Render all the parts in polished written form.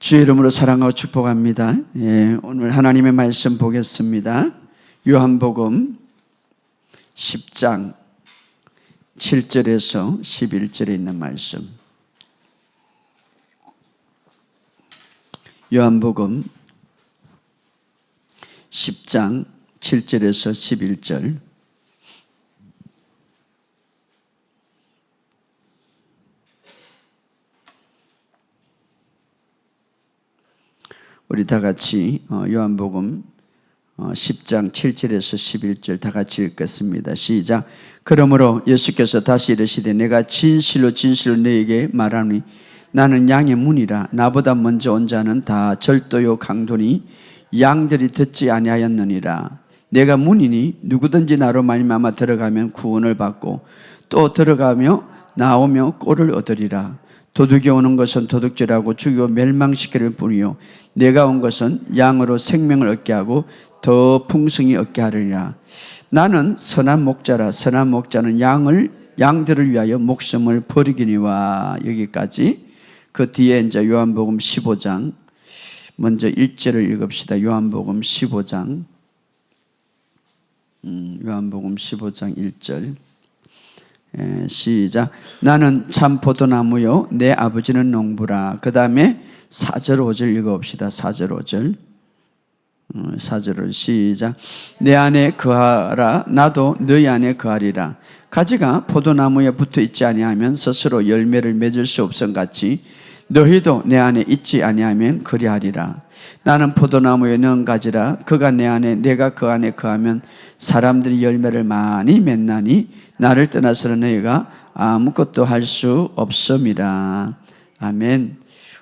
주의 이름으로 사랑하고 축복합니다. 오늘 하나님의 말씀 보겠습니다. 요한복음 10장 7절에서 11절에 있는 말씀. 요한복음 10장 7절에서 11절. 우리 다 같이 요한복음 10장 7절에서 11절 다 같이 읽겠습니다. 시작. 그러므로 예수께서 다시 이르시되 내가 진실로 진실로 너에게 말하노니 나는 양의 문이라. 나보다 먼저 온 자는 다 절도요 강도니 양들이 듣지 아니하였느니라. 내가 문이니 누구든지 나로 말미암아 들어가면 구원을 받고 또 들어가며 나오며 꼴을 얻으리라. 도둑이 오는 것은 도둑질하고 죽이고 멸망시키를 뿐이요 내가 온 것은 양으로 생명을 얻게 하고 더 풍성히 얻게 하리라. 나는 선한 목자라. 선한 목자는 양들을 위하여 목숨을 버리기니와. 여기까지. 그 뒤에 이제 요한복음 15장 먼저 1절을 읽읍시다. 요한복음 15장 요한복음 15장 1절 시작. 나는 참 포도나무요 내 아버지는 농부라. 그 다음에 4절 5절 읽어봅시다. 4절 5절 4절을 시작. 내 안에 거하라. 나도 너희 안에 거하리라. 가지가 포도나무에 붙어 있지 아니하면 스스로 열매를 맺을 수 없음 같이 너희도 내 안에 있지 아니하면 그리하리라. 나는 포도나무에 넣은 가지라. 그가 내 안에 내가 그 안에 거하면 사람들이 열매를 많이 맺나니 나를 떠나서는 너희가 아무것도 할 수 없음이라. 아멘.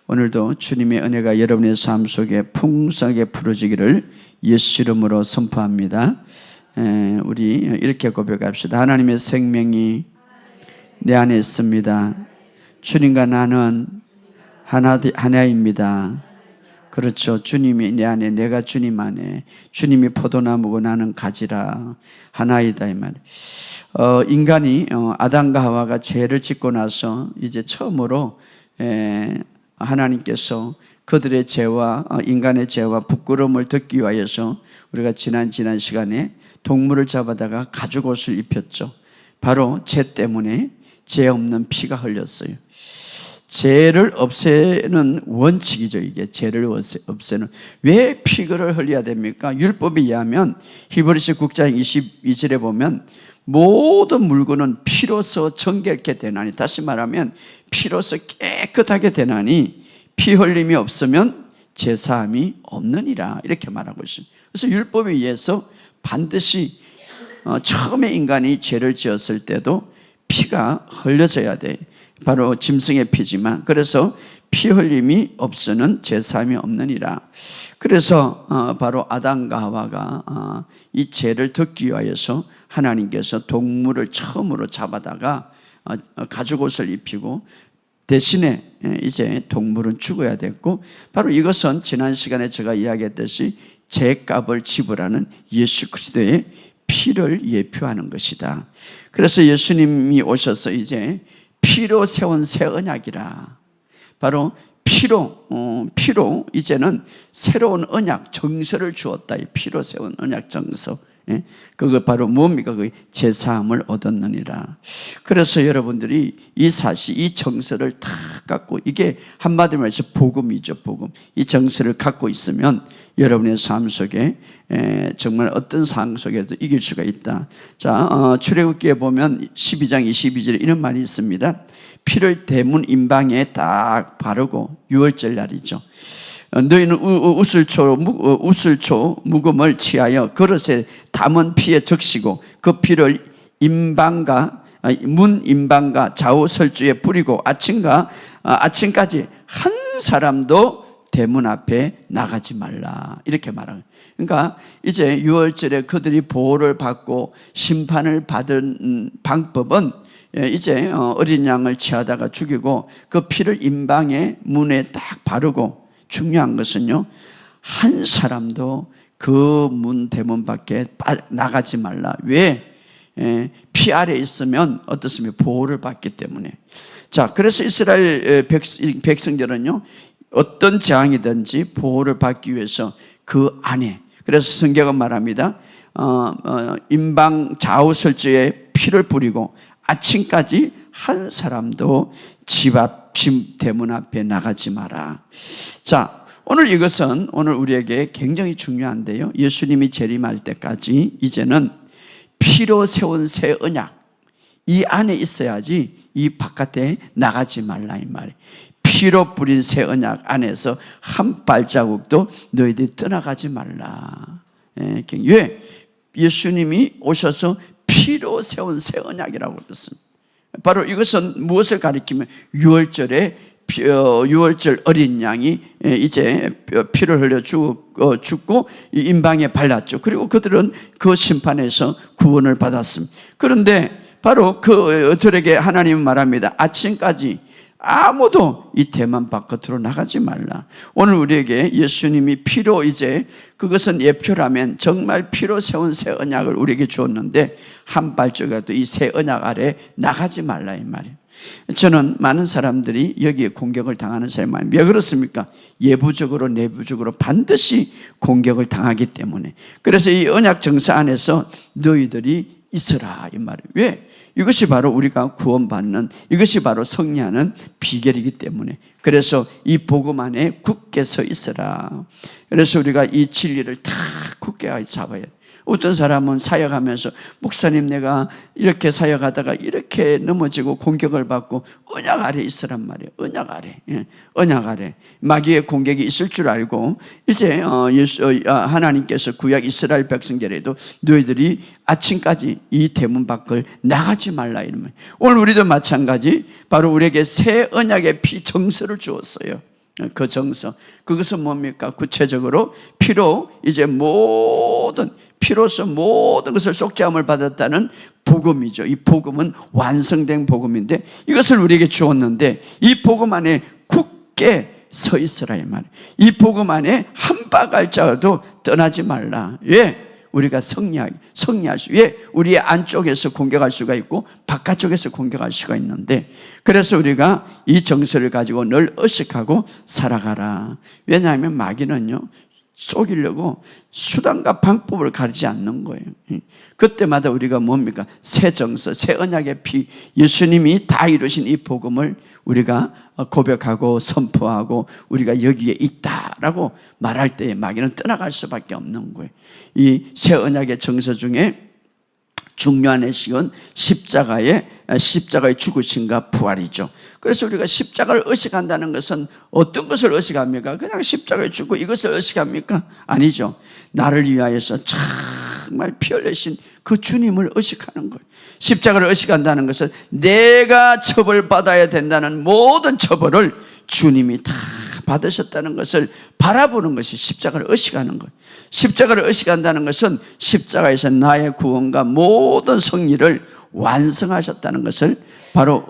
오늘도 주님의 은혜가 여러분의 삶 속에 풍성하게 풀어지기를 예수 이름으로 선포합니다. 우리 이렇게 고백합시다. 하나님의 생명이 내 안에 있습니다. 주님과 나는 하나입니다. 그렇죠. 주님이 내 안에, 내가 주님 안에. 주님이 포도나무고 나는 가지라. 하나이다 이 말. 인간이 아담과 하와가 죄를 짓고 나서 이제 처음으로 하나님께서 그들의 죄와 인간의 죄와 부끄러움을 덮기 위하여서 우리가 지난 시간에 동물을 잡아다가 가죽옷을 입혔죠. 바로 죄 때문에 죄 없는 피가 흘렸어요. 죄를 없애는 원칙이죠. 이게 죄를 없애는. 왜 피를 흘려야 됩니까? 율법에 의하면 히브리서 9장 22절에 보면 모든 물건은 피로서 정결케 되나니, 다시 말하면 피로서 깨끗하게 되나니 피 흘림이 없으면 제사함이 없느니라. 이렇게 말하고 있습니다. 그래서 율법에 의해서 반드시 처음에 인간이 죄를 지었을 때도 피가 흘려져야 돼. 바로 짐승의 피지만, 그래서 피 흘림이 없으는 제사함이 없느니라. 그래서 바로 아담과 하와가 이 죄를 덮기 위하여서 하나님께서 동물을 처음으로 잡아다가 가죽옷을 입히고 대신에 이제 동물은 죽어야 됐고, 바로 이것은 지난 시간에 제가 이야기했듯이 죄값을 지불하는 예수 그리스도의 피를 예표하는 것이다. 그래서 예수님이 오셔서 이제 피로 세운 새 언약이라. 바로 피로 이제는 새로운 언약 정서를 주었다. 이 피로 세운 언약 정서. 그거 바로 뭡니까? 그 제사함을 얻었느니라. 그래서 여러분들이 이 사실, 이 정서를 다 갖고, 이게 한마디로 말해서 복음이죠. 복음. 이 정서를 갖고 있으면 여러분의 삶 속에 정말 어떤 상황 속에도 이길 수가 있다. 자, 출애굽기에 보면 12장 22절에 이런 말이 있습니다. 피를 대문 임방에 딱 바르고, 6월절 날이죠. 너희는 우슬초 묵음을 취하여 그릇에 담은 피에 적시고 그 피를 문 임방과 좌우 설주에 뿌리고 아침까지 한 사람도 대문 앞에 나가지 말라. 이렇게 말하는. 그러니까 이제 6월절에 그들이 보호를 받고 심판을 받은 방법은 이제 어린 양을 취하다가 죽이고 그 피를 임방의 문에 딱 바르고, 중요한 것은요, 한 사람도 그 문 대문 밖에 나가지 말라. 왜? 피 아래 있으면 어떻습니까? 보호를 받기 때문에. 자, 그래서 이스라엘 백성들은요 어떤 재앙이든지 보호를 받기 위해서 그 안에, 그래서 성경은 말합니다. 임방 좌우설주에 피를 뿌리고 아침까지 한 사람도 집 앞, 집 대문 앞에 나가지 마라. 자, 오늘 이것은 오늘 우리에게 굉장히 중요한데요. 예수님이 재림할 때까지 이제는 피로 세운 새 언약, 이 안에 있어야지 이 바깥에 나가지 말라 이 말이에요. 피로 뿌린 새 언약 안에서 한 발자국도 너희들이 떠나가지 말라. 왜? 예수님이 오셔서 피로 세운 새 언약이라고 그랬습니다. 바로 이것은 무엇을 가리키면 유월절에 유월절 어린 양이 이제 피를 흘려 죽고 임방에 발랐죠. 그리고 그들은 그 심판에서 구원을 받았습니다. 그런데 바로 그들에게 하나님은 말합니다. 아침까지 아무도 이 대만 바깥으로 나가지 말라. 오늘 우리에게 예수님이 피로 이제 그것은 예표라면 정말 피로 세운 새 언약을 우리에게 주었는데 한 발짝이라도 이 새 언약 아래 나가지 말라 이 말이에요. 저는 많은 사람들이 여기에 공격을 당하는 사람이 많아요. 왜 그렇습니까? 예부적으로 내부적으로 반드시 공격을 당하기 때문에. 그래서 이 언약 정사 안에서 너희들이 있어라 이 말이에요. 왜? 이것이 바로 우리가 구원받는, 이것이 바로 승리하는 비결이기 때문에. 그래서 이 복음 안에 굳게 서 있어라. 그래서 우리가 이 진리를 다 굳게 잡아야 돼. 어떤 사람은 사역하면서 목사님 내가 이렇게 사역하다가 이렇게 넘어지고 공격을 받고 언약 아래 있으란 말이에요. 언약 아래. 언약 아래. 마귀의 공격이 있을 줄 알고 이제 하나님께서 구약 이스라엘 백성들에도 너희들이 아침까지 이 대문 밖을 나가지 말라 이러면, 오늘 우리도 마찬가지 바로 우리에게 새 언약의 피 정서를 주었어요. 그 정서, 그것은 뭡니까? 구체적으로 피로 이제 피로서 모든 것을 속죄함을 받았다는 복음이죠. 이 복음은 완성된 복음인데 이것을 우리에게 주었는데 이 복음 안에 굳게 서 있으라 이 말이에요. 이 복음 안에 한 발자국도 떠나지 말라. 왜? 우리가 승리할 수, 왜? 우리의 안쪽에서 공격할 수가 있고 바깥쪽에서 공격할 수가 있는데, 그래서 우리가 이 정서를 가지고 늘 의식하고 살아가라. 왜냐하면 마귀는요 속이려고 수단과 방법을 가리지 않는 거예요. 그때마다 우리가 뭡니까? 새 정서, 새 언약의 피, 예수님이 다 이루신 이 복음을 우리가 고백하고 선포하고 우리가 여기에 있다라고 말할 때에 마귀는 떠나갈 수밖에 없는 거예요. 이 새 언약의 정서 중에 중요한 의식은 십자가의 죽으심과 부활이죠. 그래서 우리가 십자가를 의식한다는 것은 어떤 것을 의식합니까? 그냥 십자가에 죽고 이것을 의식합니까? 아니죠. 나를 위하여서 정말 피 흘리신 그 주님을 의식하는 거예요. 십자가를 의식한다는 것은 내가 처벌받아야 된다는 모든 처벌을 주님이 다 받으셨다는 것을 바라보는 것이 십자가를 의식하는 거예요. 십자가를 의식한다는 것은 십자가에서 나의 구원과 모든 승리를 완성하셨다는 것을 바로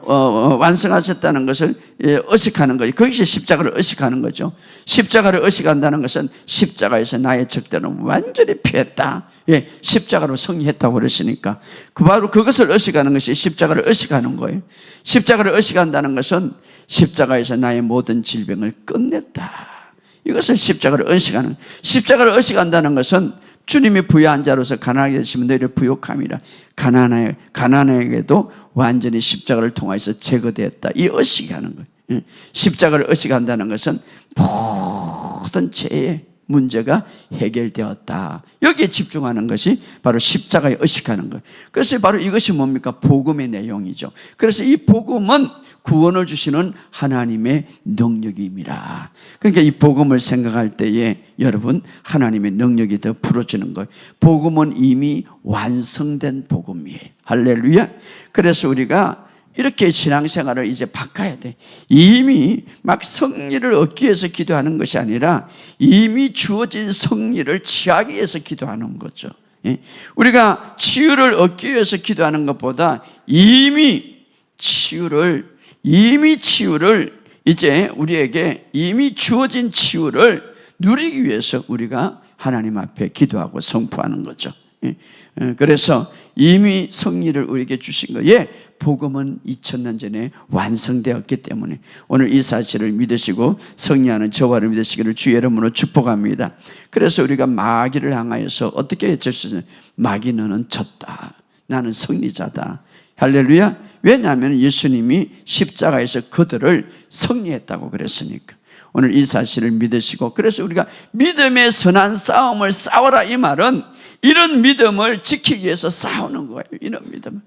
완성하셨다는 것을 의식하는 거죠. 그것이 십자가를 의식하는 거죠. 십자가를 의식한다는 것은 십자가에서 나의 적들은 완전히 피했다. 예, 십자가로 승리했다고 그러시니까 바로 그것을 의식하는 것이 십자가를 의식하는 거예요. 십자가를 의식한다는 것은 십자가에서 나의 모든 질병을 끝냈다. 이것을 십자가를 의식하는 거예요. 십자가를 의식한다는 것은 주님이 부유한 자로서 가난하게 되시면 너희를 부욕함이라. 가난에게도 완전히 십자가를 통해서 제거되었다. 이 의식이 하는 거예요. 십자가를 의식한다는 것은 모든 죄의 문제가 해결되었다. 여기에 집중하는 것이 바로 십자가에 의식하는 거예요. 그래서 바로 이것이 뭡니까? 복음의 내용이죠. 그래서 이 복음은 구원을 주시는 하나님의 능력입니다. 그러니까 이 복음을 생각할 때에 여러분 하나님의 능력이 더 풀어지는 거예요. 복음은 이미 완성된 복음이에요. 할렐루야. 그래서 우리가 이렇게 신앙생활을 이제 바꿔야 돼. 이미 막 승리를 얻기 위해서 기도하는 것이 아니라 이미 주어진 승리를 취하기 위해서 기도하는 거죠. 우리가 치유를 얻기 위해서 기도하는 것보다 이미 치유를 이제 우리에게 이미 주어진 치유를 누리기 위해서 우리가 하나님 앞에 기도하고 선포하는 거죠. 그래서 이미 승리를 우리에게 주신 거예요. 복음은 2000년 전에 완성되었기 때문에 오늘 이 사실을 믿으시고 승리하는 저와를 믿으시기를 주의 이름으로 축복합니다. 그래서 우리가 마귀를 향하여서 어떻게 외칠 수 있어요? 마귀 너는 졌다. 나는 승리자다. 할렐루야. 왜냐하면 예수님이 십자가에서 그들을 승리했다고 그랬으니까. 오늘 이 사실을 믿으시고, 그래서 우리가 믿음의 선한 싸움을 싸워라, 이 말은 이런 믿음을 지키기 위해서 싸우는 거예요. 이런 믿음.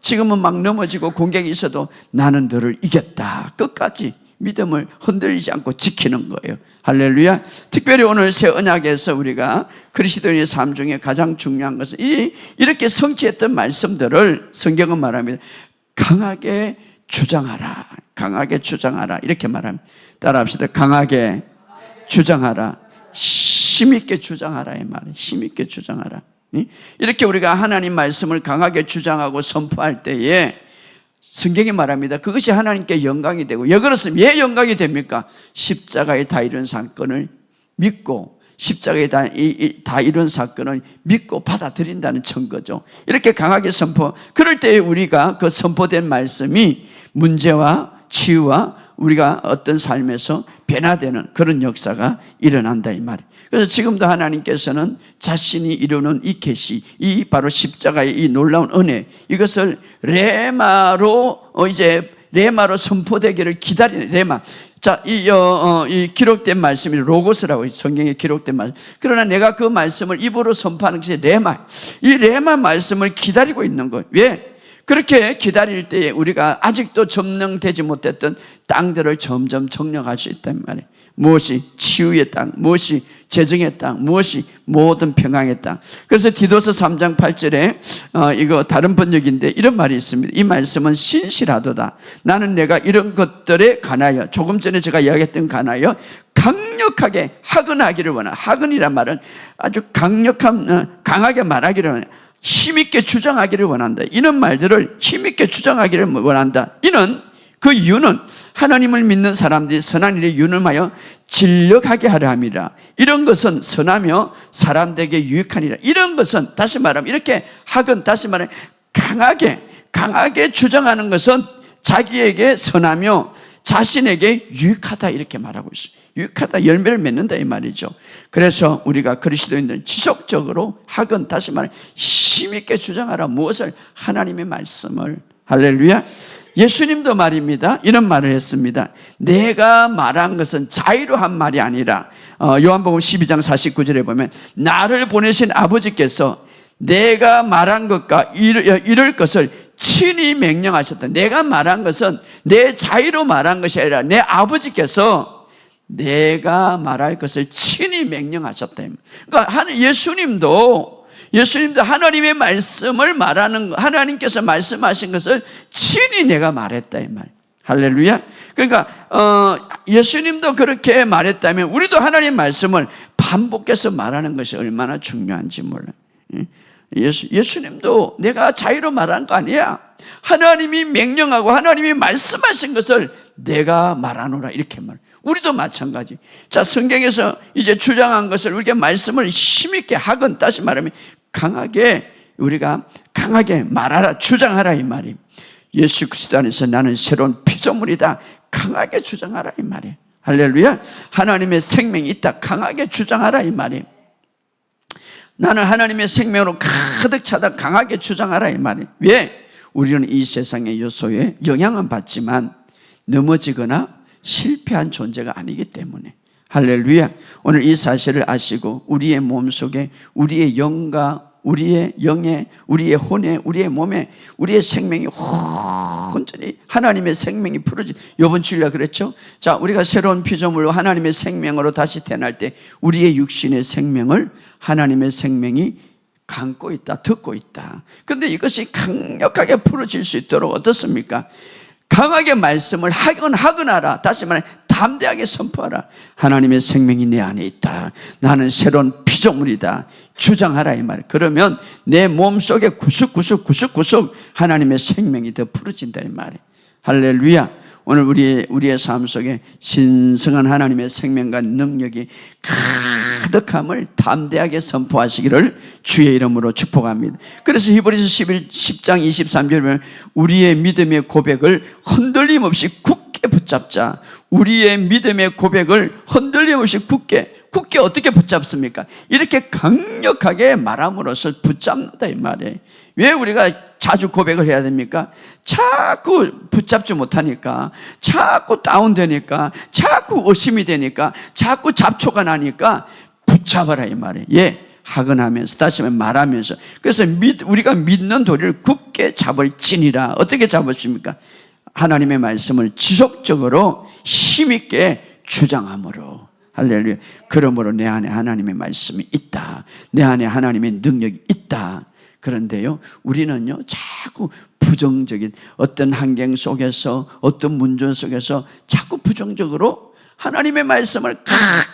지금은 막 넘어지고 공격이 있어도 나는 너를 이겼다. 끝까지 믿음을 흔들리지 않고 지키는 거예요. 할렐루야. 특별히 오늘 새 언약에서 우리가 그리스도인의 삶 중에 가장 중요한 것은 이렇게 성취했던 말씀들을 성경은 말합니다. 강하게 주장하라. 강하게 주장하라. 이렇게 말합니다. 따라합시다. 강하게 주장하라. 힘있게 주장하라. 이 말이에요. 힘있게 주장하라. 이렇게 우리가 하나님 말씀을 강하게 주장하고 선포할 때에 성경이 말합니다. 그것이 하나님께 영광이 되고, 왜 그렇습니까? 왜 영광이 됩니까? 십자가에 다 이룬 사건을 믿고, 십자가에 다 이룬 사건을 믿고 받아들인다는 증거죠. 이렇게 강하게 선포, 그럴 때 우리가 그 선포된 말씀이 문제와 치유와 우리가 어떤 삶에서 변화되는 그런 역사가 일어난다, 이 말이에요. 그래서 지금도 하나님께서는 자신이 이루는 이 계시, 이 바로 십자가의 이 놀라운 은혜, 이것을 레마로 선포되기를 기다리는 레마. 자, 이 기록된 말씀이 로고스라고 성경에 기록된 말씀. 그러나 내가 그 말씀을 입으로 선포하는 것이 레마. 이 레마 말씀을 기다리고 있는 거예요. 왜? 그렇게 기다릴 때에 우리가 아직도 점령되지 못했던 땅들을 점점 정령할 수 있단 말이에요. 무엇이 치유의 땅, 무엇이 재정의 땅, 무엇이 모든 평강의 땅. 그래서 디도서 3장 8절에 이거 다른 번역인데 이런 말이 있습니다. 이 말씀은 신실하도다. 나는 내가 이런 것들에 관하여, 조금 전에 제가 이야기했던 관하여 강력하게 하근하기를 원한다. 하근이란 말은 아주 강하게 말하기를 원한다. 힘있게 주장하기를 원한다. 이런 말들을 힘있게 주장하기를 원한다. 그 이유는 하나님을 믿는 사람들이 선한 일에 유념하여 진력하게 하려 함이라. 이런 것은 선하며 사람들에게 유익하니라. 이런 것은 다시 말하면 이렇게 다시 말하면 강하게 주장하는 것은 자기에게 선하며 자신에게 유익하다, 이렇게 말하고 있어요. 유익하다, 열매를 맺는다, 이 말이죠. 그래서 우리가 그리스도인들은 지속적으로 다시 말하면 힘있게 주장하라. 무엇을? 하나님의 말씀을. 할렐루야. 예수님도 말입니다. 이런 말을 했습니다. 내가 말한 것은 자의로 한 말이 아니라, 요한복음 12장 49절에 보면 나를 보내신 아버지께서 내가 말한 것과 이럴 것을 친히 명령하셨다. 내가 말한 것은 내 자의로 말한 것이 아니라 내 아버지께서 내가 말할 것을 친히 명령하셨다. 그러니까 예수님도 하나님의 말씀을 하나님께서 말씀하신 것을 친히 내가 말했다, 이 말. 할렐루야. 그러니까 예수님도 그렇게 말했다면 우리도 하나님 말씀을 반복해서 말하는 것이 얼마나 중요한지 몰라요. 예수님도 내가 자유로 말한 거 아니야. 하나님이 명령하고 하나님이 말씀하신 것을 내가 말하노라, 이렇게 말해요. 우리도 마찬가지. 자, 성경에서 이제 주장한 것을 우리가 말씀을 힘있게 다시 말하면 우리가 강하게 말하라, 주장하라, 이 말이. 예수 그리스도 안에서 나는 새로운 피조물이다. 강하게 주장하라, 이 말이. 할렐루야. 하나님의 생명이 있다. 강하게 주장하라, 이 말이. 나는 하나님의 생명으로 가득 차다. 강하게 주장하라, 이 말이. 왜? 우리는 이 세상의 요소에 영향은 받지만 넘어지거나 실패한 존재가 아니기 때문에. 할렐루야. 오늘 이 사실을 아시고 우리의 몸속에, 우리의 영과 우리의 영에, 우리의 혼에, 우리의 몸에, 우리의 생명이 온전히 하나님의 생명이 풀어지. 이번 주일날 그랬죠. 자, 우리가 새로운 피조물로 하나님의 생명으로 다시 태어날 때 우리의 육신의 생명을 하나님의 생명이 감고 있다, 듣고 있다. 그런데 이것이 강력하게 풀어질 수 있도록 어떻습니까? 강하게 말씀을 하거나라. 다시 말해 담대하게 선포하라. 하나님의 생명이 내 안에 있다. 나는 새로운 피조물이다. 주장하라, 이 말. 그러면 내 몸속에 구석구석 하나님의 생명이 더 풀어진다, 이 말이에요. 할렐루야. 오늘 우리의 삶 속에 신성한 하나님의 생명과 능력이 가득함을 담대하게 선포하시기를 주의 이름으로 축복합니다. 그래서 히브리서 10장 23절에 보면 우리의 믿음의 고백을 흔들림 없이 굳게 붙잡자. 우리의 믿음의 고백을 흔들림 없이 굳게 어떻게 붙잡습니까? 이렇게 강력하게 말함으로써 붙잡는다 이 말이에요. 왜 우리가 자주 고백을 해야 됩니까? 자꾸 붙잡지 못하니까, 자꾸 다운되니까, 자꾸 의심이 되니까, 자꾸 잡초가 나니까 붙잡아라 이 말이에요. 예, 하근하면서 다시 말하면서. 그래서 우리가 믿는 도리를 굳게 잡을지니라. 어떻게 잡으십니까? 하나님의 말씀을 지속적으로 힘있게 주장함으로. 할렐루야. 그러므로 내 안에 하나님의 말씀이 있다. 내 안에 하나님의 능력이 있다. 그런데요, 우리는요, 자꾸 부정적인 어떤 환경 속에서, 어떤 문제 속에서 자꾸 부정적으로 하나님의 말씀을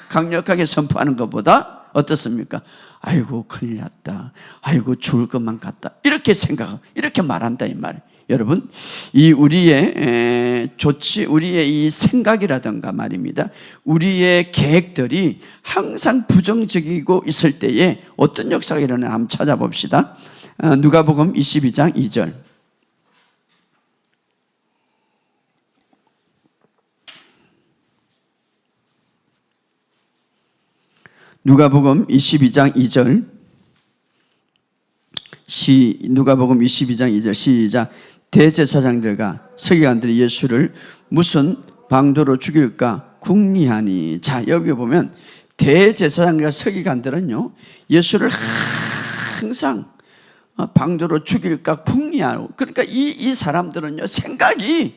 강력하게 선포하는 것보다 어떻습니까? 아이고, 큰일 났다. 아이고, 죽을 것만 같다. 이렇게 생각하고, 이렇게 말한다, 이 말. 여러분, 이 우리의 이 생각이라든가 말입니다. 우리의 계획들이 항상 부정적이고 있을 때에 어떤 역사가 일어나나 한번 찾아봅시다. 누가복음 22장 2절. 누가복음 22장 2절. 누가복음 22장 2절 시작. 대제사장들과 서기관들이 예수를 무슨 방도로 죽일까 궁리하니. 자, 여기 보면 대제사장과 서기관들은요, 예수를 항상 방도로 죽일까 궁리하고, 그러니까 이 사람들은요, 생각이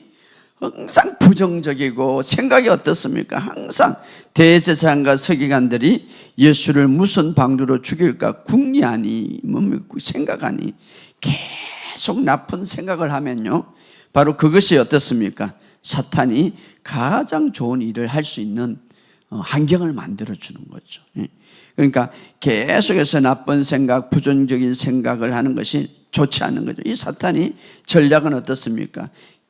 항상 부정적이고, 생각이 어떻습니까? 항상 대제사장과 서기관들이 예수를 무슨 방도로 죽일까 궁리하니, 생각하니, 계속 나쁜 생각을 하면요, 바로 그것이 어떻습니까? 사탄이 가장 좋은 일을 할 수 있는 환경을 만들어주는 거죠. 그러니까 계속해서 나쁜 생각, 부정적인 생각을 하는 것이 좋지 않은 거죠. 이 사탄이 전략은 어떻습니까?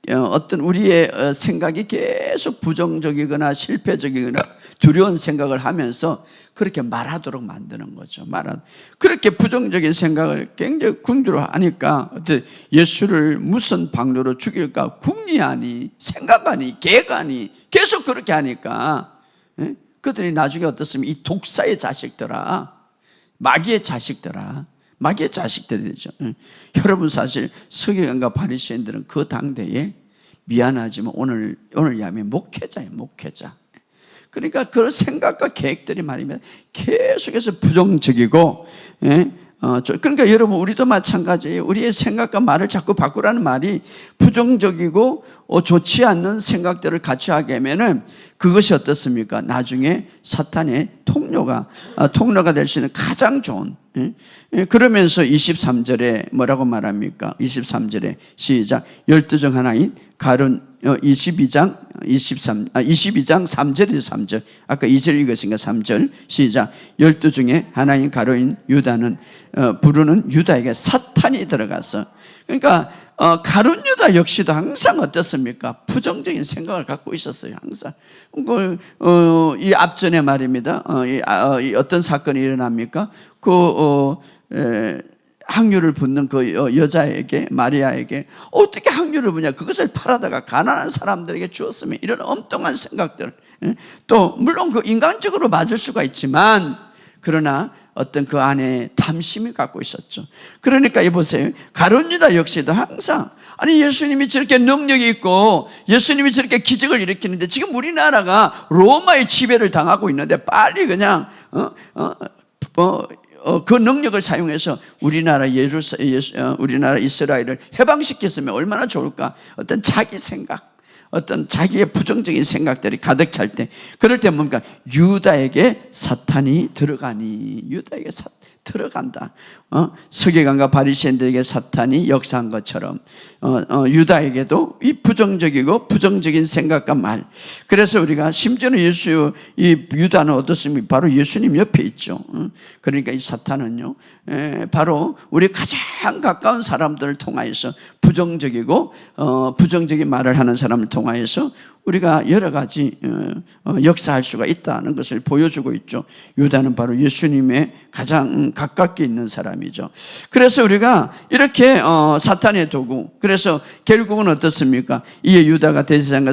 어떤 우리의 생각이 계속 부정적이거나 실패적이거나 두려운 생각을 하면서 그렇게 말하도록 만드는 거죠. 그렇게 부정적인 생각을 굉장히 궁두로 하니까 예수를 무슨 방도로 죽일까 궁리하니, 생각하니, 계획하니, 계속 그렇게 하니까 그들이 나중에 어떻습니까? 이 독사의 자식들아, 마귀의 자식들이 되죠. 여러분, 사실 서기관과 바리새인들은 그 당대에 미안하지만 오늘 야매 목회자. 그러니까 그 생각과 계획들이 말이면 계속해서 부정적이고, 그러니까 여러분, 우리도 마찬가지예요. 우리의 생각과 말을 자꾸 바꾸라는 말이 부정적이고 좋지 않는 생각들을 같이 하게 하면은 그것이 어떻습니까? 나중에 사탄의 통로가 될 수 있는 가장 좋은. 그러면서 23절에 뭐라고 말합니까? 23절에 시작. 12 중 하나인 가룟 22장 3절이죠. 3절. 아까 2절 읽었으니까 3절 시작. 12 중에 하나인 가룟인 유다는 부르는 유다에게 사탄이 들어가서, 그러니까 가룟 유다 역시도 항상 어떻습니까? 부정적인 생각을 갖고 있었어요. 항상. 이 앞전에 말입니다. 어떤 사건이 일어납니까? 항유를 붓는 그 여자에게, 마리아에게 어떻게 항유를 붓냐, 그것을 팔아다가 가난한 사람들에게 주었으면, 이런 엉뚱한 생각들. 또 물론 그 인간적으로 맞을 수가 있지만, 그러나 어떤 그 안에 탐심이 갖고 있었죠. 그러니까 보세요. 가룟 유다 역시도 항상, 아니 예수님이 저렇게 능력이 있고 예수님이 저렇게 기적을 일으키는데 지금 우리나라가 로마의 지배를 당하고 있는데 빨리 그냥 그 능력을 사용해서 우리나라 이스라엘을 해방시켰으면 얼마나 좋을까. 어떤 자기 생각, 어떤 자기의 부정적인 생각들이 가득 찰 때, 그럴 때 뭔가 유다에게 사탄이 들어가니, 유다에게 들어간다. 서기관과 바리새인들에게 사탄이 역사한 것처럼 유다에게도 이 부정적인 생각과 말. 그래서 우리가 심지어는 이 유다는 어떻습니까? 바로 예수님 옆에 있죠. 그러니까 이 사탄은요, 바로 우리 가장 가까운 사람들을 통하여서 부정적인 말을 하는 사람을 통하여서 우리가 여러 가지 역사할 수가 있다는 것을 보여주고 있죠. 유다는 바로 예수님의 가장 가깝게 있는 사람이죠. 그래서 우리가 이렇게 사탄의 도구, 그래서 결국은 어떻습니까? 이에 유다가 대제사장과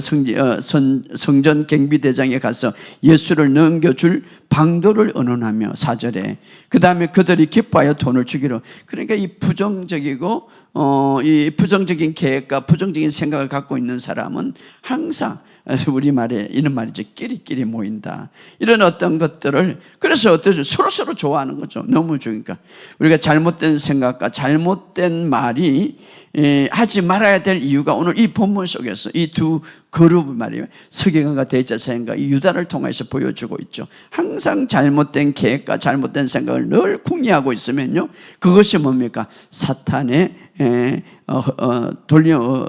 성전 경비대장에 가서 예수를 넘겨줄 방도를 언론하며 4절에 그 다음에 그들이 기뻐하여 돈을 주기로. 그러니까 이 부정적이고 이 부정적인 계획과 부정적인 생각을 갖고 있는 사람은 항상 우리 말에 이런 말이죠. 끼리끼리 모인다. 이런 어떤 것들을 그래서 어떠죠? 서로 좋아하는 거죠. 너무 좋으니까. 우리가 잘못된 생각과 잘못된 말이 하지 말아야 될 이유가 오늘 이 본문 속에서 이 두 그룹 말이에요. 서기관과 대제사장과 이 유다를 통해서 보여주고 있죠. 항상 잘못된 계획과 잘못된 생각을 늘 궁리하고 있으면요. 그것이 뭡니까? 사탄의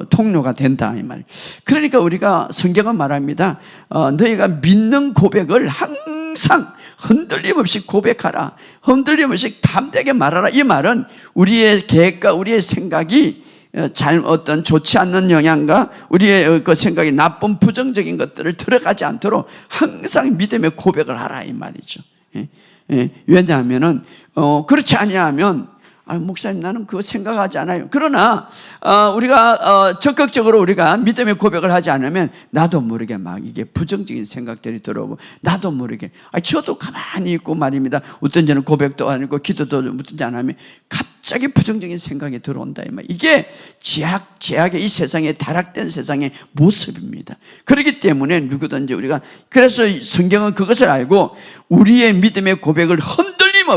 통로가 된다 이 말. 그러니까 우리가 성경은 말합니다. 너희가 믿는 고백을 항상 흔들림 없이 고백하라. 흔들림 없이 담대하게 말하라. 이 말은 우리의 계획과 우리의 생각이 어떤 좋지 않는 영향과 우리의 그 생각이 나쁜 부정적인 것들을 들어가지 않도록 항상 믿음의 고백을 하라 이 말이죠. 왜냐하면은 그렇지 아니하면 목사님 나는 그거 생각하지 않아요. 그러나 우리가 적극적으로 우리가 믿음의 고백을 하지 않으면 나도 모르게 막 이게 부정적인 생각들이 들어오고 나도 모르게 저도 가만히 있고 말입니다. 어떤 저는 고백도 안 하고 기도도 어떤지 안 하면 갑자기 부정적인 생각이 들어온다 이 말. 이게 제약의 이 세상에 타락된 세상의 모습입니다. 그렇기 때문에 누구든지 우리가 그래서 성경은 그것을 알고 우리의 믿음의 고백을 흔들림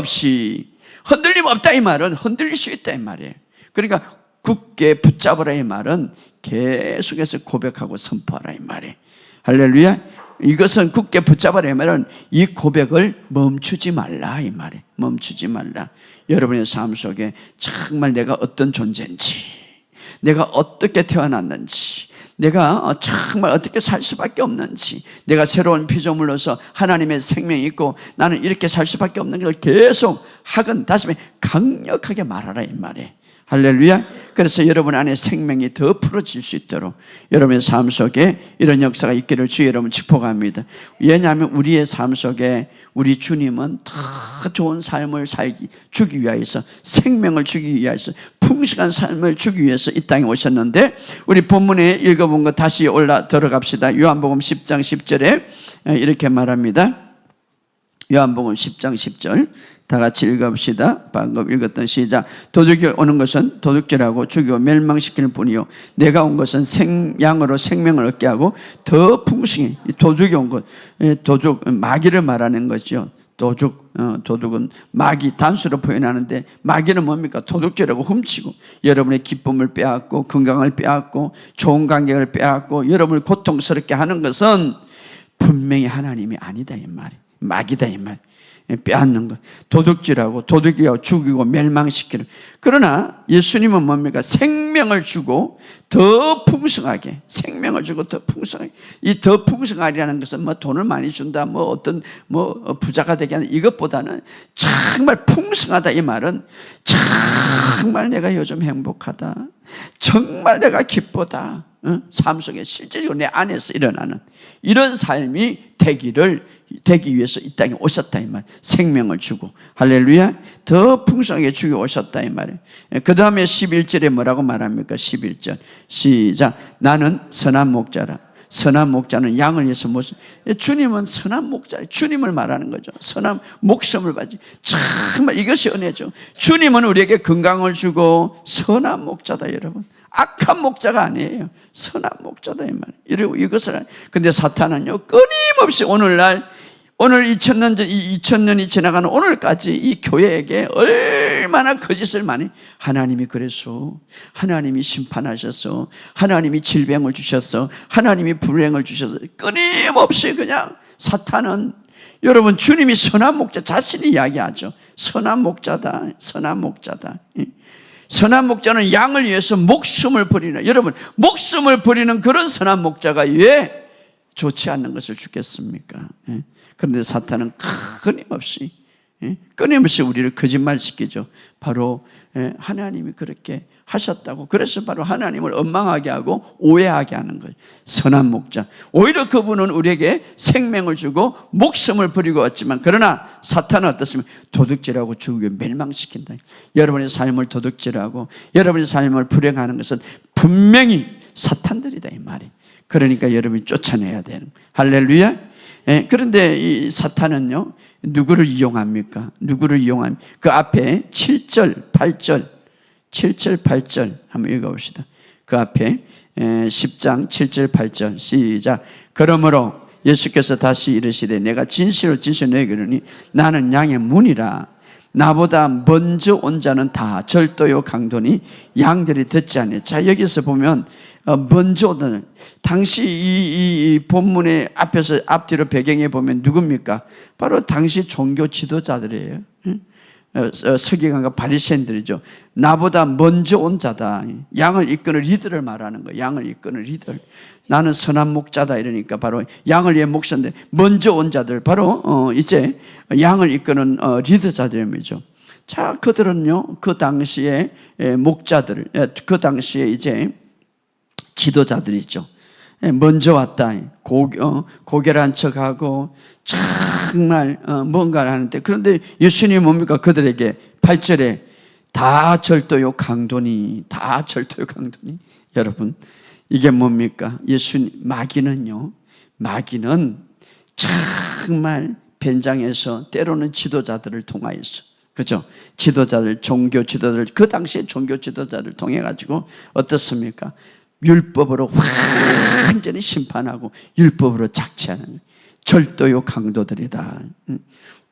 없다 이 말은 흔들릴 수 있다 이 말이에요. 그러니까 굳게 붙잡으라 이 말은 계속해서 고백하고 선포하라 이 말이에요. 할렐루야. 이것은 굳게 붙잡으라 이 말은 이 고백을 멈추지 말라 이 말이에요. 멈추지 말라. 여러분의 삶 속에 정말 내가 어떤 존재인지, 내가 어떻게 태어났는지, 내가 정말 어떻게 살 수밖에 없는지, 내가 새로운 피조물로서 하나님의 생명이 있고 나는 이렇게 살 수밖에 없는 걸 계속 하건 다시 강력하게 말하라 이 말이에요. 할렐루야. 그래서 여러분 안에 생명이 더 풀어질 수 있도록 여러분의 삶 속에 이런 역사가 있기를 주의 여러분 축복합니다. 왜냐하면 우리의 삶 속에 우리 주님은 더 좋은 삶을 주기 위해서, 생명을 주기 위해서, 풍성한 삶을 주기 위해서 이 땅에 오셨는데, 우리 본문에 읽어본 거 다시 들어갑시다. 요한복음 10장 10절에 이렇게 말합니다. 요한복음 10장 10절 다 같이 읽어봅시다. 방금 읽었던 시작. 도둑이 오는 것은 도둑질하고 죽이고 멸망시키는 뿐이요 내가 온 것은 양으로 생명을 얻게 하고 더 풍성히. 도둑이 온 것, 도둑 마귀를 말하는 거죠. 도둑은 마귀 단수로 표현하는데 마귀는 뭡니까? 도둑질하고 훔치고 여러분의 기쁨을 빼앗고 건강을 빼앗고 좋은 관계를 빼앗고 여러분을 고통스럽게 하는 것은 분명히 하나님이 아니다 이 말이에요. 마귀다 이 말. 빼앗는 것, 도둑질하고 도둑이고 죽이고 멸망시키는. 그러나 예수님은 뭡니까? 생명을 주고 더 풍성하게, 생명을 주고 더 풍성하게. 이 더 풍성하리라는 것은 뭐 돈을 많이 준다, 뭐 어떤 부자가 되게 하는 이것보다는 정말 풍성하다 이 말은 정말 내가 요즘 행복하다, 정말 내가 기쁘다, 삶 속에 실제적으로 내 안에서 일어나는 이런 삶이 되기 위해서 이 땅에 오셨다 이 말. 생명을 주고, 할렐루야, 더 풍성하게 주기 오셨다 이 말이에요. 그 다음에 11절에 뭐라고 말합니까? 11절 시작. 나는 선한 목자라. 선한 목자는 양을 위해서 주님은 선한 목자, 주님을 말하는 거죠. 선한 목숨을 바지. 정말 이것이 은혜죠. 주님은 우리에게 건강을 주고 선한 목자다 여러분. 악한 목자가 아니에요. 선한 목자다 이 말이에요. 이것을. 근데 사탄은요 끊임없이 오늘 2000년이 지나가는 오늘까지 이 교회에게 얼마나 거짓을 많이, 하나님이 그래서, 하나님이 심판하셔서, 하나님이 질병을 주셔서, 하나님이 불행을 주셔서, 끊임없이 그냥 사탄은, 여러분 주님이 선한 목자 자신이 이야기하죠. 선한 목자다, 선한 목자다. 선한 목자는 양을 위해서 목숨을 버리는, 여러분 목숨을 버리는 그런 선한 목자가 왜 좋지 않는 것을 주겠습니까? 그런데 사탄은 끊임없이 끊임없이 우리를 거짓말시키죠. 바로 하나님이 그렇게 하셨다고. 그래서 바로 하나님을 원망하게 하고 오해하게 하는 거예요. 선한 목자. 오히려 그분은 우리에게 생명을 주고 목숨을 버리고 왔지만, 그러나 사탄은 어떻습니까? 도둑질하고 죽이고 멸망시킨다. 여러분의 삶을 도둑질하고 여러분의 삶을 불행하는 것은 분명히 사탄들이다, 이 말이. 그러니까 여러분이 쫓아내야 되는. 할렐루야. 그런데 이 사탄은요, 누구를 이용합니까? 누구를 이용합니까? 그 앞에 7절, 8절, 7절, 8절 한번 읽어봅시다. 그 앞에 10장 7절, 8절 시작. 그러므로 예수께서 다시 이르시되 내가 진실로 진실로 너희에게 이르노니 나는 양의 문이라. 나보다 먼저 온 자는 다 절도요 강도니 양들이 듣지 않니. 자, 여기서 보면 먼저 오던, 당시 이 본문의 앞에서 앞뒤로 배경에 보면 누굽니까? 바로 당시 종교 지도자들이에요. 서기관과 바리새인들이죠. 나보다 먼저 온 자다. 양을 이끄는 리더를 말하는 거예요. 양을 이끄는 리더. 나는 선한 목자다 이러니까 바로 양을 위해 목자인데, 먼저 온 자들, 바로 이제 양을 이끄는 리더자들이죠. 자, 그들은요, 그 당시에 목자들, 그 당시에 이제 지도자들이죠. 먼저 왔다. 고결한 척하고 정말 뭔가를 하는데, 그런데 예수님이 뭡니까? 그들에게 8절에 다 절도요 강도니, 다 절도요 강도니. 여러분, 이게 뭡니까? 마귀는요, 마귀는 정말 변장해서 때로는 지도자들을 통하여서, 그죠? 지도자들, 종교 지도자들, 그 당시에 종교 지도자들 통해 가지고 어떻습니까? 율법으로 완전히 심판하고 율법으로 착취하는 절도요 강도들이다.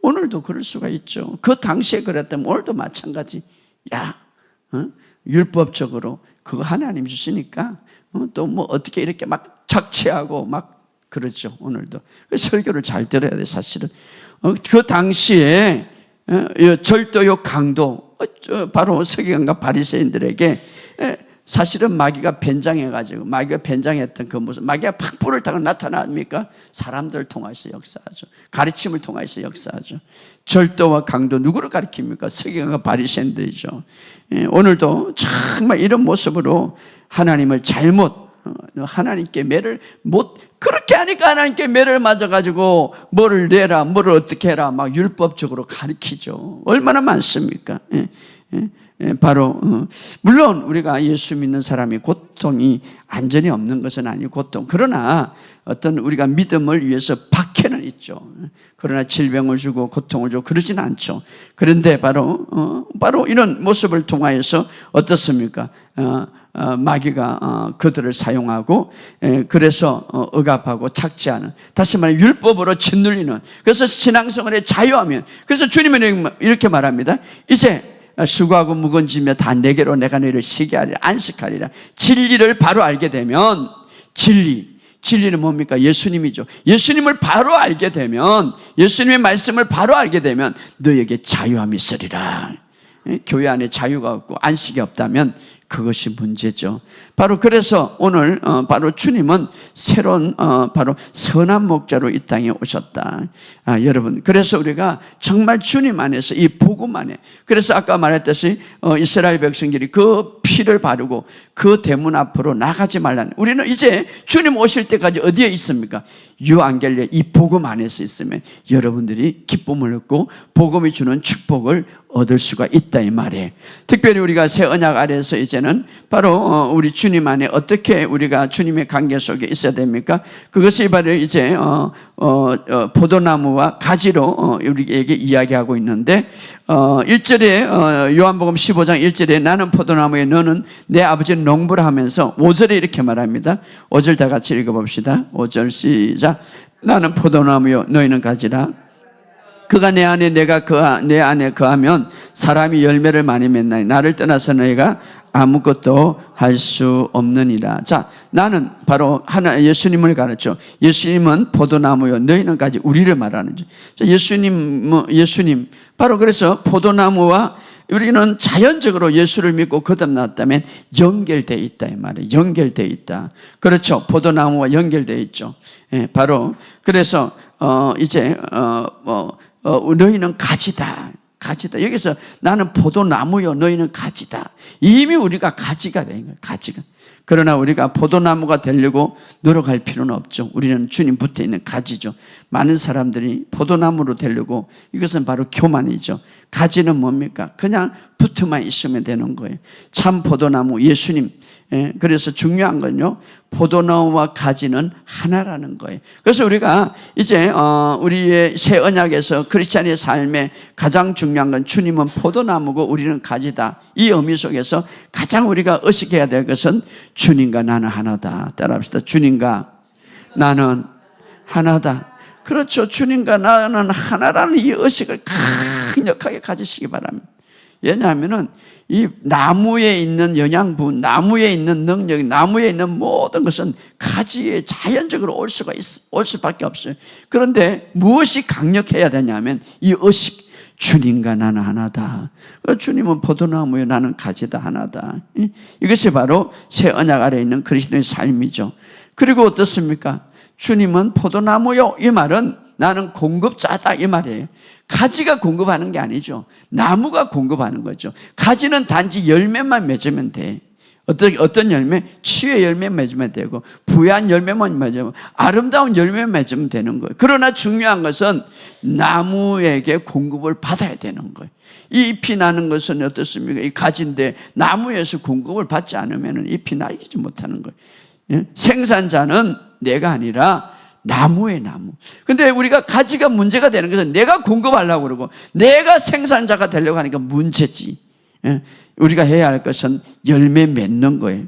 오늘도 그럴 수가 있죠. 그 당시에 그랬다면 오늘도 마찬가지. 야, 율법적으로 그거 하나님 주시니까 또 뭐 어떻게 이렇게 막 착취하고 막 그러죠. 오늘도 설교를 잘 들어야 돼. 사실은 그 당시에 절도요 강도, 바로 서기관과 바리새인들에게 사실은 마귀가 변장해가지고, 마귀가 변장했던 그 모습, 마귀가 팍 불을 타고 나타납니까? 사람들을 통해서 역사하죠. 가르침을 통해서 역사하죠. 절도와 강도, 누구를 가리킵니까? 서기관과 바리새인들이죠. 오늘도 정말 이런 모습으로 하나님을 잘못, 하나님께 매를 못, 그렇게 하니까 하나님께 매를 맞아가지고 뭐를 내라, 뭐를 어떻게 해라, 막 율법적으로 가르치죠. 얼마나 많습니까? 바로 물론 우리가 예수 믿는 사람이 고통이 안전이 없는 것은 아니고 고통, 그러나 어떤 우리가 믿음을 위해서 박해는 있죠. 그러나 질병을 주고 고통을 주고 그러지는 않죠. 그런데 바로 이런 모습을 통하여서 어떻습니까? 마귀가 그들을 사용하고, 그래서 억압하고 착취하는, 다시 말해 율법으로 짓눌리는, 그래서 신앙생활에 자유하면, 그래서 주님은 이렇게 말합니다. 이제 수고하고 무거운 짐에 다 내게로 내가 너희를 쉬게 하리라, 안식하리라. 진리를 바로 알게 되면, 진리는 뭡니까? 예수님이죠. 예수님을 바로 알게 되면, 예수님의 말씀을 바로 알게 되면 너희에게 자유함이 있으리라. 교회 안에 자유가 없고 안식이 없다면 그것이 문제죠. 바로 그래서 오늘 바로 주님은 새로운 바로 선한 목자로 이 땅에 오셨다. 여러분, 그래서 우리가 정말 주님 안에서 이 복음 안에, 그래서 아까 말했듯이 이스라엘 백성들이 그 피를 바르고 그 대문 앞으로 나가지 말라는, 우리는 이제 주님 오실 때까지 어디에 있습니까? 유앙겔리아, 이 복음 안에서 있으면 여러분들이 기쁨을 얻고 복음이 주는 축복을 얻을 수가 있다, 이 말이에요. 특별히 우리가 새 언약 아래에서 이제는 바로 우리 주님 안에 어떻게 우리가 주님의 관계 속에 있어야 됩니까? 그것이 바로 이제 포도나무와 가지로 우리에게 이야기하고 있는데, 1절에 요한복음 15장 1절에 나는 포도나무에 너는 내 아버지는 농부라 하면서 5절에 이렇게 말합니다. 5절 다 같이 읽어봅시다. 5절 시작. 나는 포도나무요 너희는 가지라. 그가 내 안에 내가 내 안에 거하면 사람이 열매를 많이 맺나니 나를 떠나서 너희가 아무것도 할 수 없느니라. 자, 나는 바로 예수님을 가르쳐. 예수님은 포도나무요 너희는 가지, 우리를 말하는 죠. 자, 예수님 바로 그래서 포도나무와 우리는 자연적으로 예수를 믿고 거듭났다면 연결되어 있다, 이 말이에요. 연결되어 있다. 그렇죠. 포도나무와 연결되어 있죠. 바로 그래서 이제 너희는 가지다. 가지다. 여기서 나는 포도나무요, 너희는 가지다. 이미 우리가 가지가 된 거예요. 가지가. 그러나 우리가 포도나무가 되려고 노력할 필요는 없죠. 우리는 주님 붙어 있는 가지죠. 많은 사람들이 포도나무로 되려고, 이것은 바로 교만이죠. 가지는 뭡니까? 그냥 붙어만 있으면 되는 거예요. 참 포도나무 예수님. 그래서 중요한 건요, 포도나무와 가지는 하나라는 거예요. 그래서 우리가 이제 우리의 새 언약에서 크리스찬의 삶에 가장 중요한 건 주님은 포도나무고 우리는 가지다. 이 의미 속에서 가장 우리가 의식해야 될 것은 주님과 나는 하나다. 따라합시다. 주님과 나는 하나다. 그렇죠. 주님과 나는 하나라는 이 의식을 강력하게 가지시기 바랍니다. 왜냐하면은 이 나무에 있는 영양분, 나무에 있는 능력, 나무에 있는 모든 것은 가지에 자연적으로 올 수밖에 없어요. 그런데 무엇이 강력해야 되냐면 이 의식, 주님과 나는 하나다. 주님은 포도나무요, 나는 가지다, 하나다. 이것이 바로 새 언약 아래에 있는 그리스도의 삶이죠. 그리고 어떻습니까? 주님은 포도나무요, 이 말은 나는 공급자다, 이 말이에요. 가지가 공급하는 게 아니죠. 나무가 공급하는 거죠. 가지는 단지 열매만 맺으면 돼. 어떤 열매? 치유의 열매 맺으면 되고, 부유한 열매만 맺으면, 아름다운 열매 맺으면 되는 거예요. 그러나 중요한 것은 나무에게 공급을 받아야 되는 거예요. 이 잎이 나는 것은 어떻습니까? 이 가지인데 나무에서 공급을 받지 않으면 잎이 나지 못하는 거예요. 생산자는 내가 아니라 나무의 나무. 근데 우리가 가지가 문제가 되는 것은 내가 공급하려고 그러고 내가 생산자가 되려고 하니까 문제지. 우리가 해야 할 것은 열매 맺는 거예요.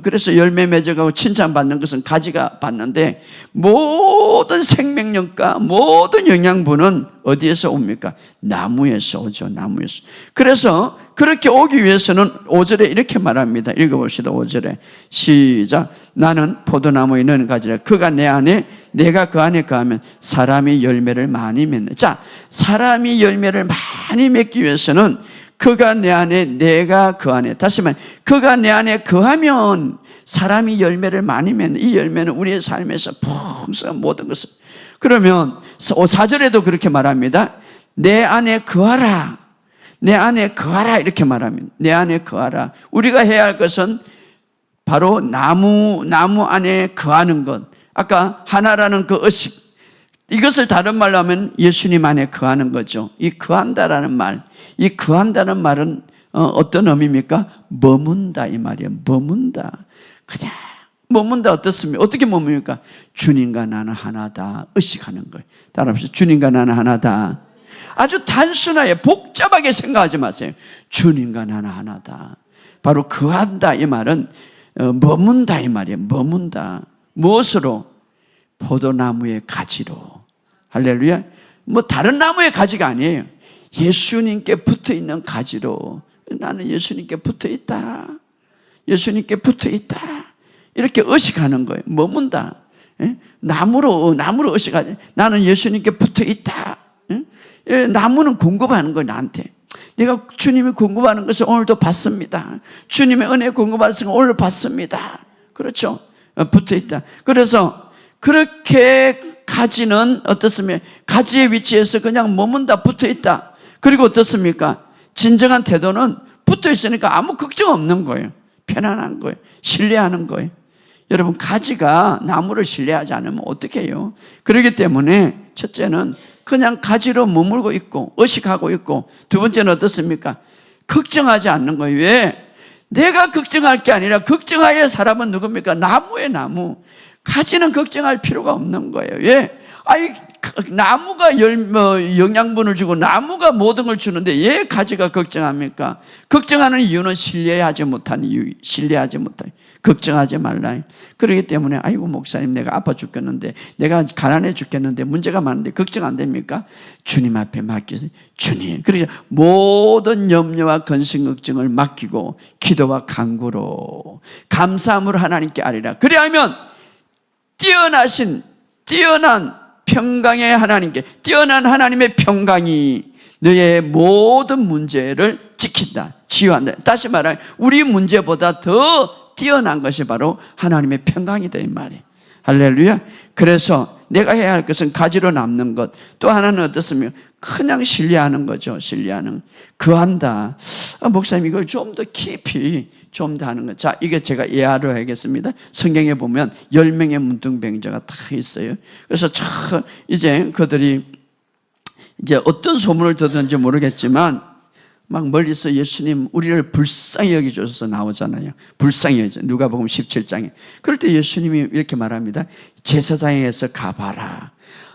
그래서 열매 맺어가고 칭찬받는 것은 가지가 받는데, 모든 생명력과 모든 영양분은 어디에서 옵니까? 나무에서 오죠. 나무에서. 그래서 그렇게 오기 위해서는 5절에 이렇게 말합니다. 읽어봅시다. 5절에 시작. 나는 포도나무에 너는 가지라. 그가 내 안에 내가 그 안에 거하면 사람이 열매를 많이 맺는. 자, 사람이 열매를 많이 맺기 위해서는 그가 내 안에 내가 그 안에, 다시 말해 그가 내 안에 거하면 사람이 열매를 많이 맺는, 이 열매는 우리의 삶에서 풍성한 모든 것을. 그러면 4절에도 그렇게 말합니다. 내 안에 거하라, 내 안에 거하라, 이렇게 말합니다. 내 안에 거하라. 우리가 해야 할 것은 바로 나무 안에 거하는 것. 아까 하나라는 그 의식, 이것을 다른 말로 하면 예수님 안에 거하는 거죠. 이 거한다라는 말, 이 거한다는 말은 어떤 의미입니까? 머문다, 이 말이에요. 머문다. 그냥 머문다. 어떻습니까? 어떻게 머뭅니까? 주님과 나는 하나다, 의식하는 거예요. 따라합시다. 주님과 나는 하나다. 아주 단순하게 복잡하게 생각하지 마세요. 주님과 나는 하나다. 바로 거한다, 이 말은 머문다, 이 말이에요. 머문다. 무엇으로? 포도나무의 가지로. 할렐루야. 뭐 다른 나무의 가지가 아니에요. 예수님께 붙어 있는 가지로. 나는 예수님께 붙어 있다. 예수님께 붙어 있다. 이렇게 의식하는 거예요. 머문다. 나무로 의식하지. 나는 예수님께 붙어 있다. 나무는 공급하는 거예요, 나한테. 내가 주님이 공급하는 것을 오늘도 받습니다. 주님의 은혜 공급하는 것을 오늘 받습니다. 그렇죠? 붙어 있다. 그래서 그렇게 가지는 어떻습니까? 가지의 위치에서 그냥 머문다, 붙어 있다. 그리고 어떻습니까? 진정한 태도는 붙어 있으니까 아무 걱정 없는 거예요. 편안한 거예요. 신뢰하는 거예요. 여러분, 가지가 나무를 신뢰하지 않으면 어떻게 해요? 그렇기 때문에 첫째는 그냥 가지로 머물고 있고 의식하고 있고, 두 번째는 어떻습니까? 걱정하지 않는 거예요. 왜? 내가 걱정할 게 아니라 걱정해야 할 사람은 누굽니까? 나무의 나무. 가지는 걱정할 필요가 없는 거예요. 왜? 나무가 영양분을 주고 나무가 모든 걸 주는데 왜 가지가 걱정합니까? 걱정하는 이유는 신뢰하지 못하는 이유, 걱정하지 말라. 그렇기 때문에 아이고 목사님, 내가 아파 죽겠는데, 내가 가난해 죽겠는데, 문제가 많은데 걱정 안 됩니까? 주님 앞에 맡기세요. 주님. 그래서 모든 염려와 근심 걱정을 맡기고 기도와 간구로 감사함으로 하나님께 아뢰라. 그리하면 뛰어난 평강의 하나님께, 뛰어난 하나님의 평강이 너의 모든 문제를 지킨다, 치유한다. 다시 말하면 우리 문제보다 더 뛰어난 것이 바로 하나님의 평강이다, 이 말이에요. 할렐루야. 그래서 내가 해야 할 것은 가지로 남는 것. 또 하나는 어떻습니까? 그냥 신뢰하는 거죠. 신뢰하는. 그한다. 목사님 이걸 좀 더 깊이 좀 더 하는 것. 자, 이게 제가 예화로 하겠습니다. 성경에 보면 10명의 문둥병자가 다 있어요. 그래서 이제 그들이 이제 어떤 소문을 듣는지 모르겠지만 막 멀리서 예수님 우리를 불쌍히 여기셔서 나오잖아요. 불쌍히 여기죠. 누가복음 17장에. 그럴 때 예수님이 이렇게 말합니다. 제사장에서 가봐라.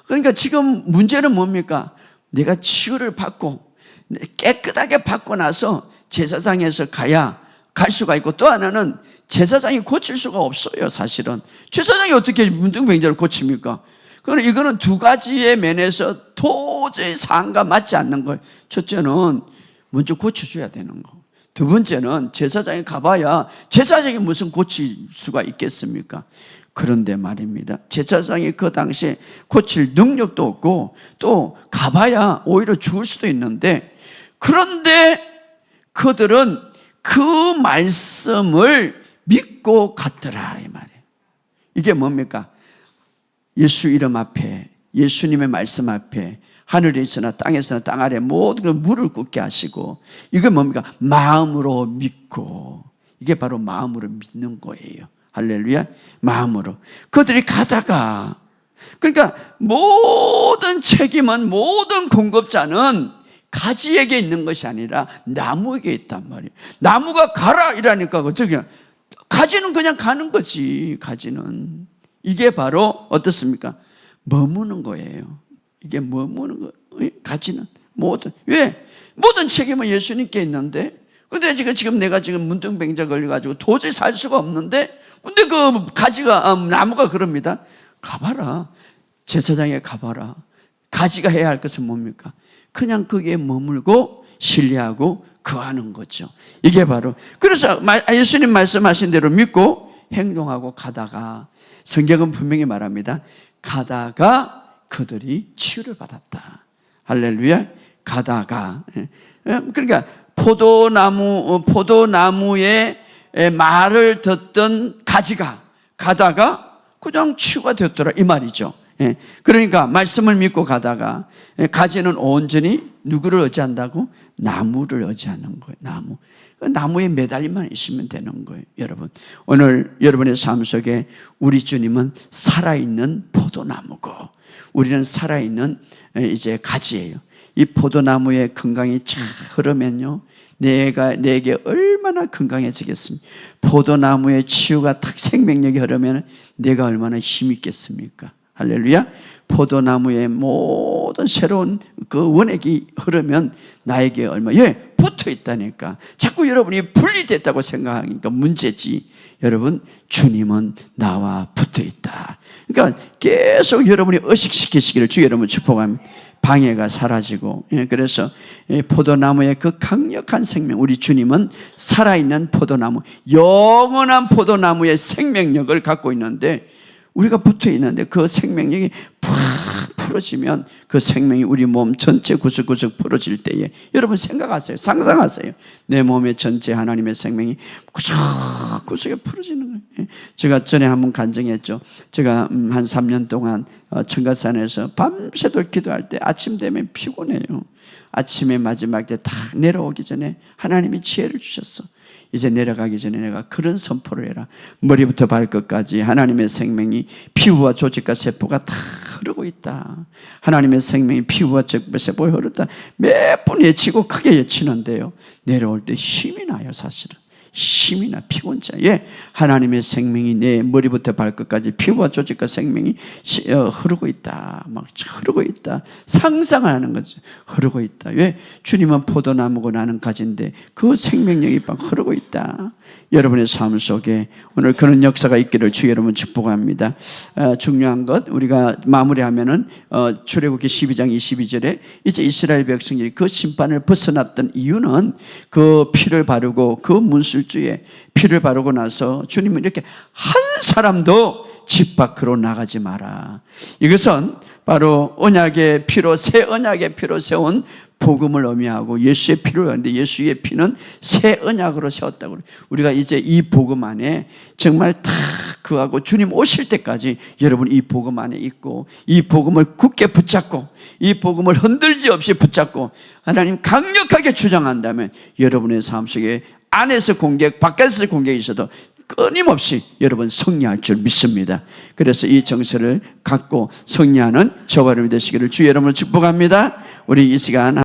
그러니까 지금 문제는 뭡니까? 내가 치유를 받고 깨끗하게 받고 나서 제사장에서 가야 갈 수가 있고, 또 하나는 제사장이 고칠 수가 없어요. 사실은 제사장이 어떻게 문둥병자를 고칩니까? 그러나 이거는 두 가지의 면에서 도저히 상과 맞지 않는 거예요. 첫째는 먼저 고쳐줘야 되는 거. 두 번째는 제사장이 가봐야 제사장이 무슨 고칠 수가 있겠습니까? 그런데 말입니다. 제사장이 그 당시에 고칠 능력도 없고 또 가봐야 오히려 죽을 수도 있는데, 그런데 그들은 그 말씀을 믿고 갔더라 이 말이에요. 이게 뭡니까? 예수 이름 앞에, 예수님의 말씀 앞에 하늘에 있으나 땅에서나 땅 아래 모든 걸 물을 굽게 하시고, 이게 뭡니까? 마음으로 믿고. 이게 바로 마음으로 믿는 거예요. 할렐루야. 마음으로. 그들이 가다가, 그러니까 모든 책임은, 모든 공급자는 가지에게 있는 것이 아니라 나무에게 있단 말이에요. 나무가 가라 이라니까 어떻게, 가지는 그냥 가는 거지. 가지는. 이게 바로 어떻습니까? 머무는 거예요. 이게 머무는 거예요. 가지는 모든, 왜? 모든 책임은 예수님께 있는데, 근데 지금 내가 지금 문둥병자 걸려가지고 도저히 살 수가 없는데, 근데 그 가지가, 나무가 그럽니다. 가봐라. 제사장에 가봐라. 가지가 해야 할 것은 뭡니까? 그냥 거기에 머물고 신뢰하고 거하는 거죠. 이게 바로, 그래서 예수님 말씀하신 대로 믿고 행동하고 가다가, 성경은 분명히 말합니다. 가다가 그들이 치유를 받았다. 할렐루야. 가다가. 그러니까 포도나무의 말을 듣던 가지가 가다가 그냥 치유가 되었더라 이 말이죠. 그러니까 말씀을 믿고 가다가, 가지는 온전히 누구를 의지한다고? 나무를 의지하는 거예요. 나무에 매달리만 있으면 되는 거예요. 여러분, 오늘 여러분의 삶 속에 우리 주님은 살아있는 포도나무고, 우리는 살아있는 이제 가지예요. 이 포도나무의 건강이 잘 흐르면요, 내게 얼마나 건강해지겠습니까? 포도나무의 치유가 딱 생명력이 흐르면 내가 얼마나 힘이 있겠습니까? 할렐루야. 포도나무의 모든 새로운 그 원액이 흐르면 나에게 붙어 있다니까. 자꾸 여러분이 분리됐다고 생각하니까 문제지. 여러분, 주님은 나와 붙어 있다. 그러니까 계속 여러분이 의식시키시기를 주 여러분 축복합니다. 방해가 사라지고. 그래서 포도나무의 그 강력한 생명, 우리 주님은 살아있는 포도나무, 영원한 포도나무의 생명력을 갖고 있는데, 우리가 붙어 있는데 그 생명력이 팍 풀어지면 그 생명이 우리 몸 전체 구석구석 풀어질 때에 여러분 상상하세요. 내 몸의 전체 하나님의 생명이 구석구석에 풀어지는 거예요. 제가 전에 한번 간증했죠. 제가 한 3년 동안 청가산에서 밤새도록 기도할 때 아침 되면 피곤해요. 아침에 마지막 때 딱 내려오기 전에 하나님이 지혜를 주셨어. 이제 내려가기 전에 내가 그런 선포를 해라. 머리부터 발끝까지 하나님의 생명이 피부와 조직과 세포가 다 흐르고 있다. 하나님의 생명이 피부와 조직과 세포에 흐르다. 몇 번 외치고 크게 외치는데요, 내려올 때 힘이 나요. 사실은 힘이 나. 피곤자. 하나님의 생명이 내 머리부터 발끝까지 피부와 조직과 생명이 흐르고 있다. 막 흐르고 있다. 상상을 하는 거죠. 흐르고 있다. 왜? 주님은 포도나무고 나는 가지인데 그 생명력이 막 흐르고 있다. 여러분의 삶 속에 오늘 그런 역사가 있기를 주 여러분 축복합니다. 중요한 것 우리가 마무리하면은 출애굽기 12장 22절에 이제 이스라엘 백성들이 그 심판을 벗어났던 이유는 그 피를 바르고 그 문술주에 피를 바르고 나서 주님은 이렇게 한 사람도 집 밖으로 나가지 마라. 이것은 바로 언약의 피로, 새 언약의 피로 세운 복음을 의미하고 예수의 피를 하는데, 예수의 피는 새 언약으로 세웠다고. 우리가 이제 이 복음 안에 정말 다 그하고 주님 오실 때까지 여러분 이 복음 안에 있고 이 복음을 굳게 붙잡고 이 복음을 흔들지 없이 붙잡고 하나님 강력하게 주장한다면 여러분의 삶 속에 안에서 공격, 바깥에서 공격이 있어도 끊임없이 여러분 승리할 줄 믿습니다. 그래서 이 정서를 갖고 승리하는 저와 여러분이 되시기를 주 여러분을 축복합니다. 우리 이 시간